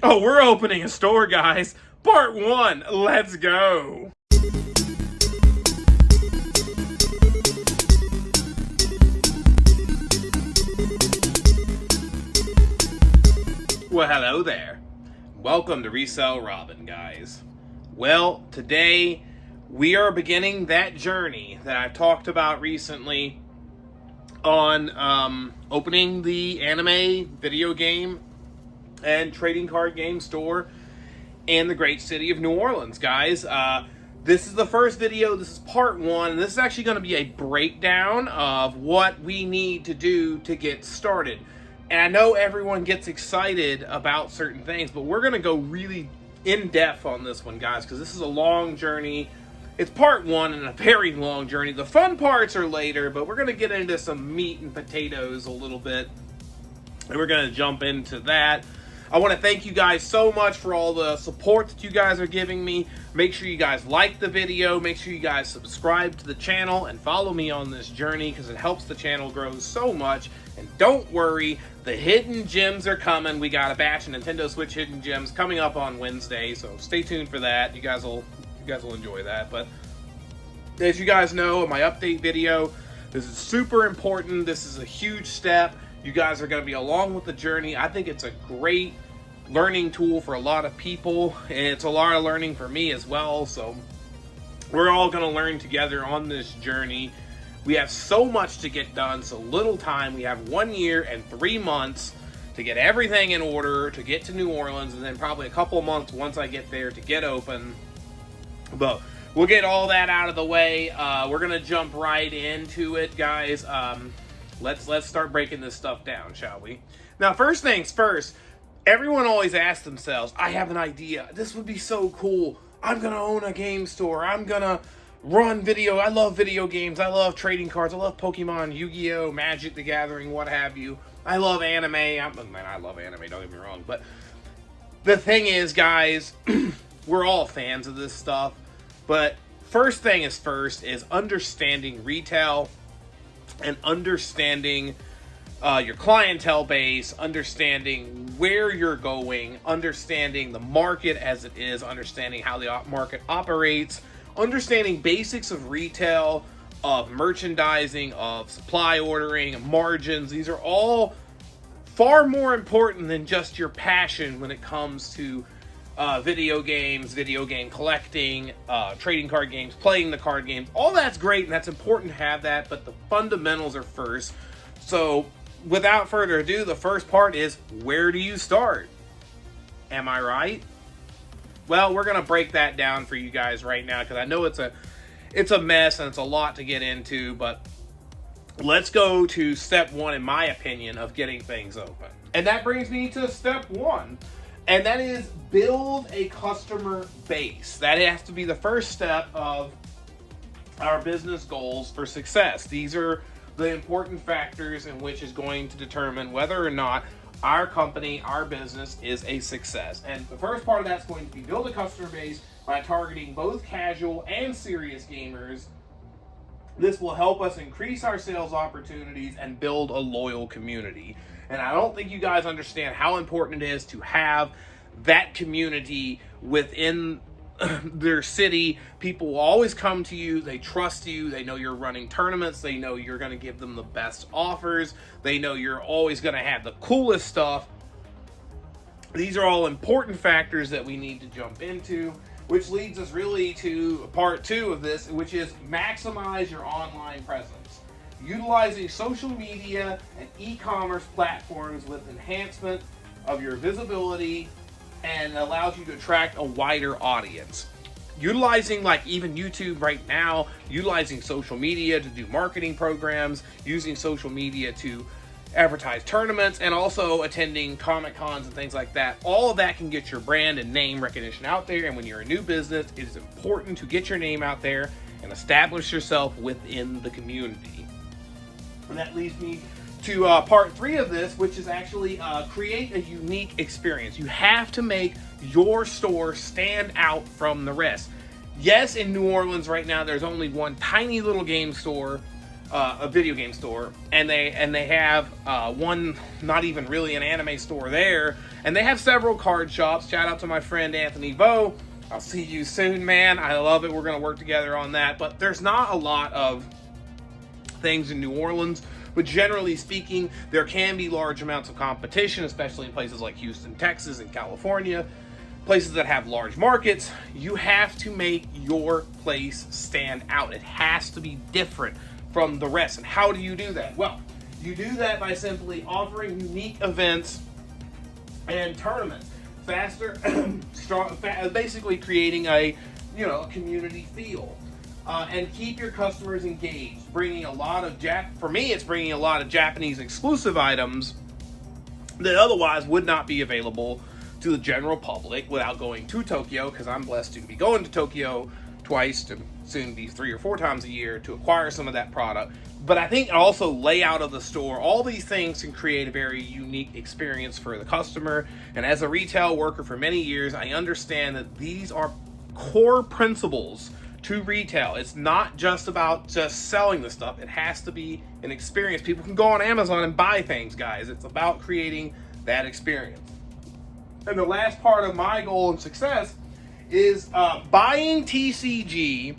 Oh, we're opening a store, guys. Part 1, let's go. Well, hello there. Welcome to Resell Robin, guys. Well, today we are beginning that journey that I've talked about recently on opening the anime video game and trading card game store in the great city of New Orleans, guys. This is the first video. This is part 1. And this is actually going to be a breakdown of what we need to do to get started. And I know everyone gets excited about certain things, but we're going to go really in depth on this one, guys, because this is a long journey. It's part 1 and a very long journey. The fun parts are later, but we're going to get into some meat and potatoes a little bit, and we're going to jump into that. I want to thank you guys so much for all the support that you guys are giving me. Make sure you guys like the video. Make sure you guys subscribe to the channel and follow me on this journey because it helps the channel grow so much. And don't worry, the hidden gems are coming. We got a batch of Nintendo Switch hidden gems coming up on Wednesday, so stay tuned for that. You guys will enjoy that. But as you guys know, in my update video, this is super important. This is a huge step. You guys are going to be along with the journey. I think it's a great learning tool for a lot of people, and it's a lot of learning for me as well. So we're all going to learn together on this journey. We have so much to get done, so little time. We have 1 year and 3 months to get everything in order, to get to New Orleans, and then probably a couple of months once I get there to get open. But we'll get all that out of the way. We're going to jump right into it, guys. Let's start breaking this stuff down, shall we? Now, first things first, everyone always asks themselves, I have an idea. This would be so cool. I'm going to own a game store. I'm going to run video. I love video games. I love trading cards. I love Pokemon, Yu-Gi-Oh, Magic the Gathering, what have you. I love anime. I love anime, don't get me wrong. But the thing is, guys, we're all fans of this stuff. But first thing is first is understanding retail and understanding your clientele base, understanding where you're going, understanding the market as it is, understanding how the market operates, understanding basics of retail, of merchandising, of supply ordering, margins. These are all far more important than just your passion when it comes to video games, video game collecting, trading card games, playing the card games. All that's great and that's important to have that, but the fundamentals are first. So without further ado, the first part is, where do you start? Am I right? Well, we're going to break that down for you guys right now because I know it's a mess and it's a lot to get into, but let's go to step 1, in my opinion, of getting things open. And that brings me to step 1. And that is build a customer base. That has to be the first step of our business goals for success. These are the important factors in which is going to determine whether or not our company, our business is a success. And the first part of that's going to be build a customer base by targeting both casual and serious gamers. This will help us increase our sales opportunities and build a loyal community. And I don't think you guys understand how important it is to have that community within their city. People will always come to you. They trust you. They know you're running tournaments. They know you're going to give them the best offers. They know you're always going to have the coolest stuff. These are all important factors that we need to jump into, which leads us really to part 2 of this, which is maximize your online presence. Utilizing social media and e-commerce platforms with enhancement of your visibility and allows you to attract a wider audience. Utilizing, like even YouTube right now, utilizing social media to do marketing programs, using social media to advertise tournaments, and also attending Comic Cons and things like that. All of that can get your brand and name recognition out there, and when you're a new business, it is important to get your name out there and establish yourself within the community. And that leads me to part 3 of this, which is actually create a unique experience. You have to make your store stand out from the rest. Yes, in New Orleans right now, there's only one tiny little game store a video game store, and they have one, not even really an anime store there, and they have several card shops. Shout out to my friend Anthony Vo. I'll see you soon, man. I love it. We're going to work together on that. But there's not a lot of things in New Orleans. But generally speaking, there can be large amounts of competition, especially in places like Houston, Texas, and California, places that have large markets. You have to make your place stand out. It has to be different from the rest. And how do you do that? Well, you do that by simply offering unique events and tournaments. Faster, basically creating a community feel. And keep your customers engaged, bringing a lot of for me, it's bringing a lot of Japanese exclusive items that otherwise would not be available to the general public without going to Tokyo, because I'm blessed to be going to Tokyo twice, to soon be 3 or 4 times a year, to acquire some of that product. But I think also layout of the store, all these things can create a very unique experience for the customer. And as a retail worker for many years, I understand that these are core principles to retail. It's not just about just selling the stuff. It has to be an experience. People can go on Amazon and buy things, guys. It's about creating that experience. And the last part of my goal and success is buying TCG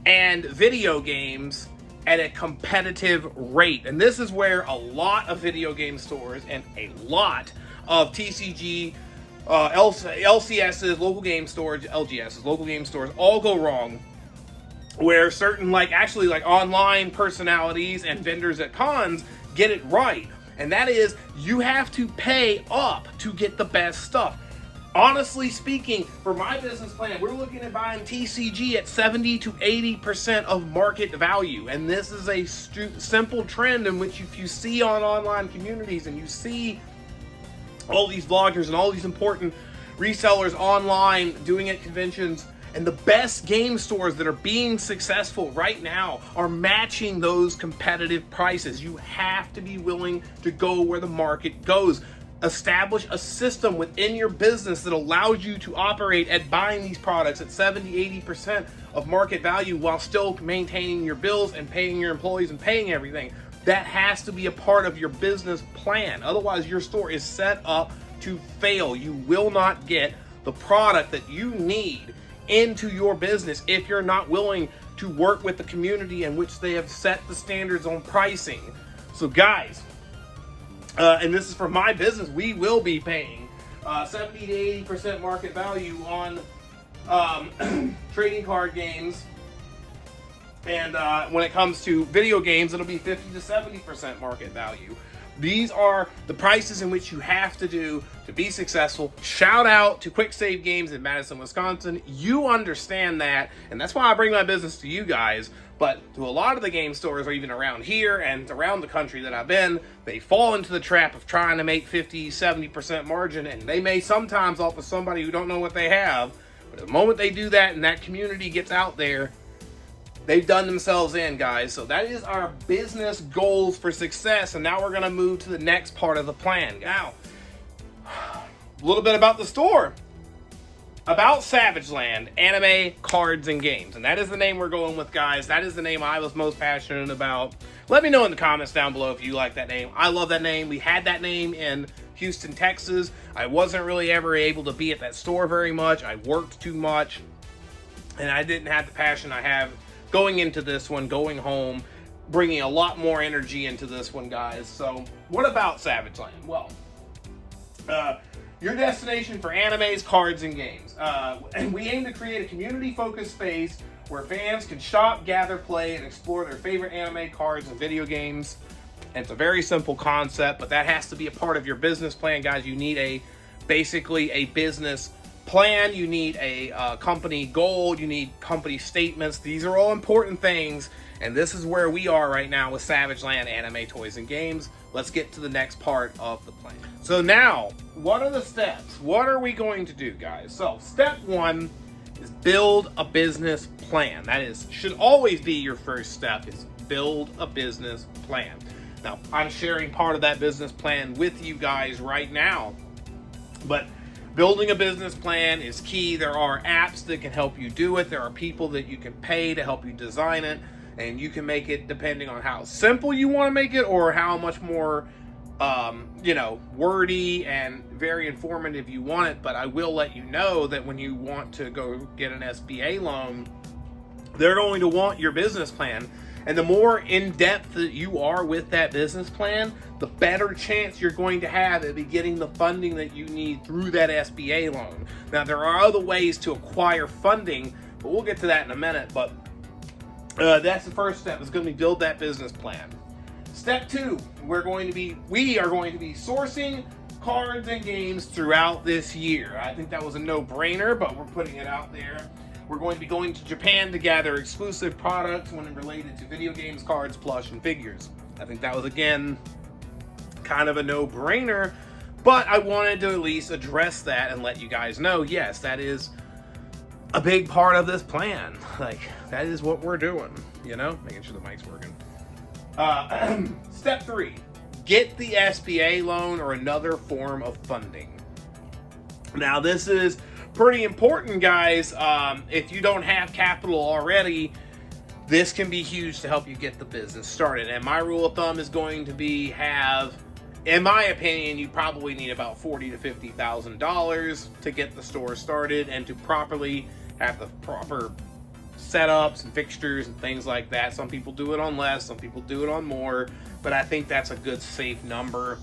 and video games at a competitive rate. And this is where a lot of video game stores and a lot of TCG, LCSs, local game stores, LGSs, local game stores, all go wrong, where certain like online personalities and vendors at cons get it right. And that is, you have to pay up to get the best stuff. Honestly speaking, for my business plan, we're looking at buying TCG at 70 to 80% of market value. And this is a simple trend in which if you see on online communities and you see all these vloggers and all these important resellers online doing at conventions, and the best game stores that are being successful right now are matching those competitive prices. You have to be willing to go where the market goes. Establish a system within your business that allows you to operate at buying these products at 70, 80% of market value while still maintaining your bills and paying your employees and paying everything. That has to be a part of your business plan. Otherwise, your store is set up to fail. You will not get the product that you need into your business if you're not willing to work with the community in which they have set the standards on pricing. So guys, and this is for my business, we will be paying 70 to 80% market value on trading card games. And when it comes to video games, it'll be 50 to 70% market value. These are the prices in which you have to do to be successful. Shout out to Quick Save Games in Madison, Wisconsin. You understand that, and that's why I bring my business to you guys. But to a lot of the game stores, or even around here and around the country that I've been, they fall into the trap of trying to make 50, 70% margin, and they may sometimes off of somebody who don't know what they have. But the moment they do that and that community gets out there, they've done themselves in, guys. So that is our business goals for success. And now we're going to move to the next part of the plan. Now, a little bit about the store. About Savage Land, anime, cards, and games. And that is the name we're going with, guys. That is the name I was most passionate about. Let me know in the comments down below if you like that name. I love that name. We had that name in Houston, Texas. I wasn't really ever able to be at that store very much. I worked too much. And I didn't have the passion I have going into this one, going home, bringing a lot more energy into this one, guys. So what about Savage Land? Well, your destination for animes, cards, and games. And we aim to create a community-focused space where fans can shop, gather, play, and explore their favorite anime, cards, and video games. And it's a very simple concept, but that has to be a part of your business plan, guys. You need basically a business plan. You need a company goal. You need company statements. These are all important things, and this is where we are right now with Savage Land Anime, Toys, and Games. Let's get to the next part of the plan. So now, what are the steps? What are we going to do, guys? So step one is build a business plan. That should always be your first step, is build a business plan. Now, I'm sharing part of that business plan with you guys right now, but building a business plan is key. There are apps that can help you do it. There are people that you can pay to help you design it. and you can make it depending on how simple you want to make it or how much more wordy and very informative you want it. But I will let you know that when you want to go get an SBA loan, they're going to want your business plan. And the more in-depth that you are with that business plan, the better chance you're going to have at getting the funding that you need through that SBA loan. Now, there are other ways to acquire funding, but we'll get to that in a minute. But that's the first step, is going to be build that business plan. Step 2, we are going to be sourcing cards and games throughout this year. I think that was a no-brainer, but we're putting it out there. We're going to be going to Japan to gather exclusive products when related to video games, cards, plush, and figures. I think that was, again, kind of a no-brainer, but I wanted to at least address that and let you guys know, yes, that is a big part of this plan. Like, that is what we're doing, making sure the mic's working. Step 3, get the SBA loan or another form of funding. Now, this is pretty important, guys. If you don't have capital already, this can be huge to help you get the business started. And my rule of thumb is going to be in my opinion, you probably need about $40,000 to $50,000 to get the store started and to properly have the proper setups and fixtures and things like that. Some people do it on less, some people do it on more, but I think that's a good safe number.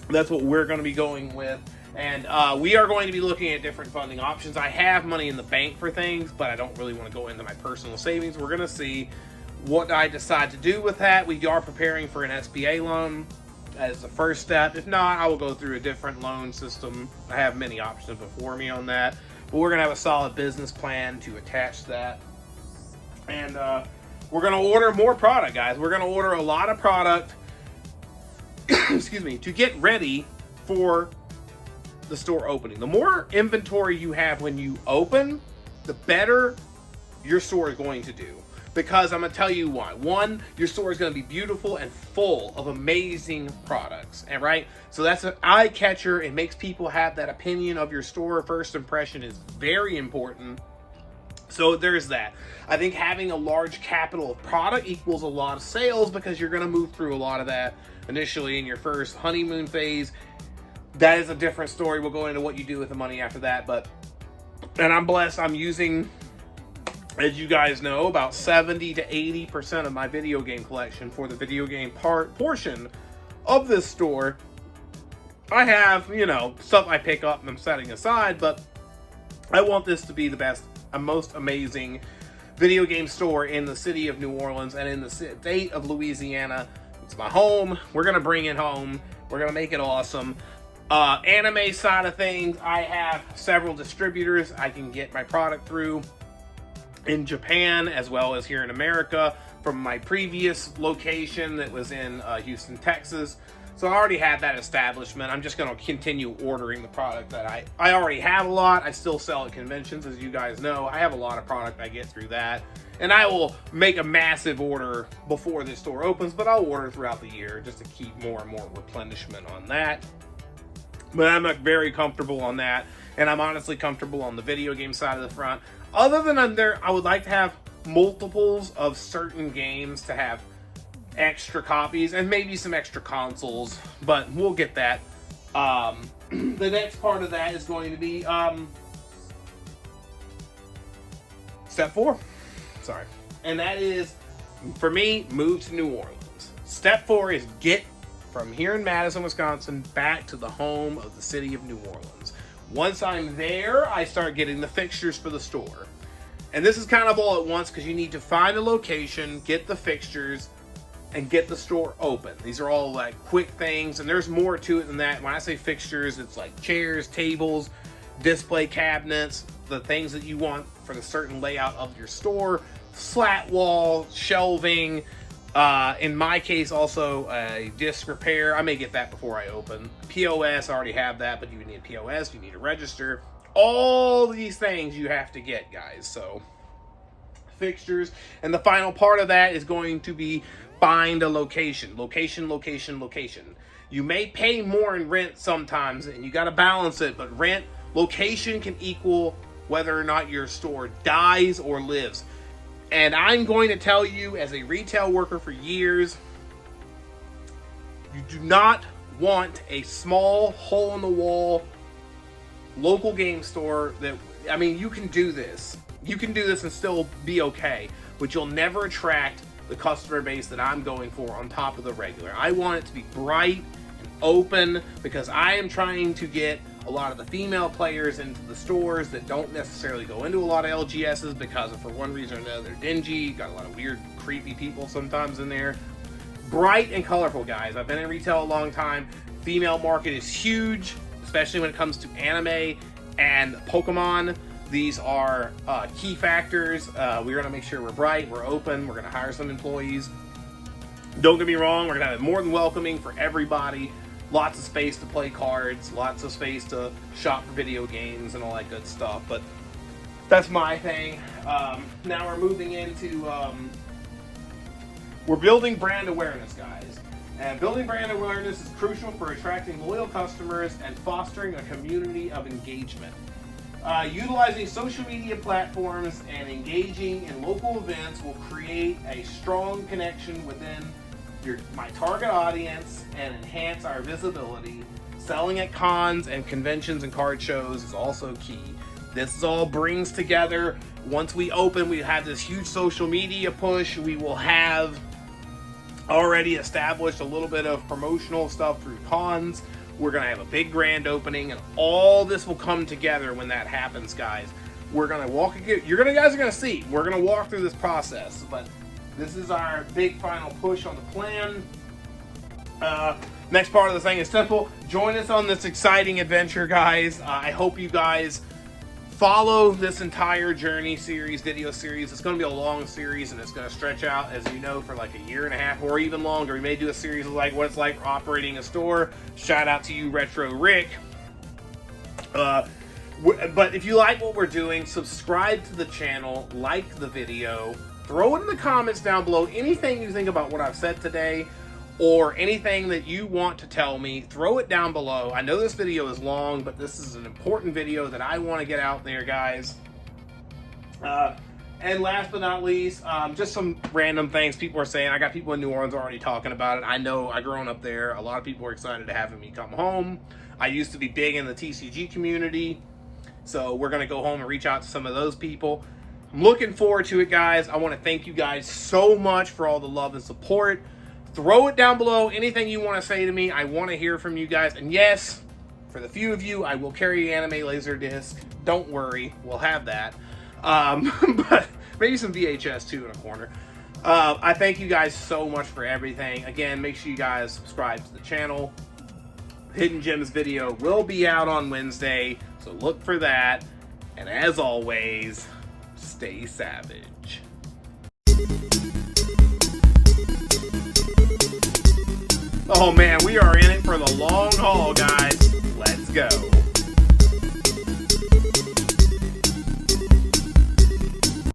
That's what we're going to be going with. And we are going to be looking at different funding options. I have money in the bank for things, but I don't really want to go into my personal savings. We're going to see what I decide to do with that. We are preparing for an SBA loan as the first step. If not, I will go through a different loan system. I have many options before me on that. But we're going to have a solid business plan to attach that. And we're going to order more product, guys. We're going to order a lot of product, excuse me, to get ready for the store opening. The more inventory you have when you open, the better your store is going to do. Because I'm going to tell you why. One, your store is going to be beautiful and full of amazing products. And right? So that's an eye catcher. It makes people have that opinion of your store. First impression is very important. So there's that. I think having a large capital of product equals a lot of sales, because you're going to move through a lot of that initially in your first honeymoon phase. That is a different story. We'll go into what you do with the money after that. And I'm blessed. I'm using, as you guys know, about 70 to 80% of my video game collection for the video game portion of this store. I have, stuff I pick up and I'm setting aside, but I want this to be the best and most amazing video game store in the city of New Orleans and in the state of Louisiana. It's my home. We're going to bring it home. We're going to make it awesome. Anime side of things, I have several distributors I can get my product through in Japan as well as here in America from my previous location that was in Houston, Texas. So I already had that establishment. I'm just going to continue ordering the product that I already have a lot. I still sell at conventions, as you guys know. I have a lot of product I get through that. And I will make a massive order before this store opens, but I'll order throughout the year just to keep more and more replenishment on that. But I'm very comfortable on that, and I'm honestly comfortable on the video game side of the front. Other than I would like to have multiples of certain games to have extra copies and maybe some extra consoles, but we'll get that. The next part of that is going to be step 4. Sorry. And that is, for me, move to New Orleans. Step 4 is get from here in Madison, Wisconsin, back to the home of the city of New Orleans. Once I'm there, I start getting the fixtures for the store. And this is kind of all at once, because you need to find a location, get the fixtures, and get the store open. These are all like quick things, and there's more to it than that. When I say fixtures, it's like chairs, tables, display cabinets, the things that you want for the certain layout of your store, slat wall, shelving, in my case also a disc repair. I may get that before I open. POS, I already have that, but you need a POS, you need a register. All these things you have to get, guys. So fixtures, and the final part of that is going to be find a location. Location. You may pay more in rent sometimes, and you got to balance it, but location can equal whether or not your store dies or lives. And I'm going to tell you, as a retail worker for years, you do not want a small, hole-in-the-wall local game store that, I mean, you can do this. You can do this and still be okay, but you'll never attract the customer base that I'm going for on top of the regular. I want it to be bright and open because I am trying to get a lot of the female players into the stores that don't necessarily go into a lot of LGSs because for one reason or another they're dingy, got a lot of weird, creepy people sometimes in there. Bright and colorful, guys. I've been in retail a long time. Female market is huge, especially when it comes to anime and Pokemon. These are key factors. We're going to make sure we're bright, we're open, we're going to hire some employees. Don't get me wrong, we're going to have it more than welcoming for everybody. Lots of space to play cards, lots of space to shop for video games and all that good stuff. But that's my thing. Now we're moving into, we're building brand awareness, guys. And building brand awareness is crucial for attracting loyal customers and fostering a community of engagement. Utilizing social media platforms and engaging in local events will create a strong connection within my target audience and enhance our visibility. Selling at cons and conventions and card shows is also key. This all brings together, once we open, we have this huge social media push. We will have already established a little bit of promotional stuff through cons. We're going to have a big grand opening, and all this will come together when that happens, guys. We're going to walk, guys are going to see. We're going to walk through this process, but this is our big final push on the plan. Next part of the thing is simple. Join us on this exciting adventure, guys. I hope you guys follow this entire journey video series. It's going to be a long series, and it's going to stretch out, as you know, for like a year and a half or even longer. We may do a series of like what it's like operating a store. Shout out to you, Retro Rick. But if you like what we're doing, subscribe to the channel, like the video, throw it in the comments down below. Anything you think about what I've said today, or anything that you want to tell me, throw it down below. I know this video is long, but this is an important video that I want to get out there, guys. And last but not least, just some random things people are saying. I got people in New Orleans already talking about it. I know I've grown up there. A lot of people are excited to having me come home. I used to be big in the TCG community, so we're going to go home and reach out to some of those people. I'm looking forward to it, guys. I want to thank you guys so much for all the love and support. Throw it down below. Anything you want to say to me, I want to hear from you guys. And yes, for the few of you, I will carry Anime Laserdisc. Don't worry, we'll have that. But maybe some VHS too in a corner. I thank you guys so much for everything. Again, make sure you guys subscribe to the channel. Hidden Gems video will be out on Wednesday, so look for that. And as always, stay savage. Oh man, we are in it for the long haul, guys. Let's go.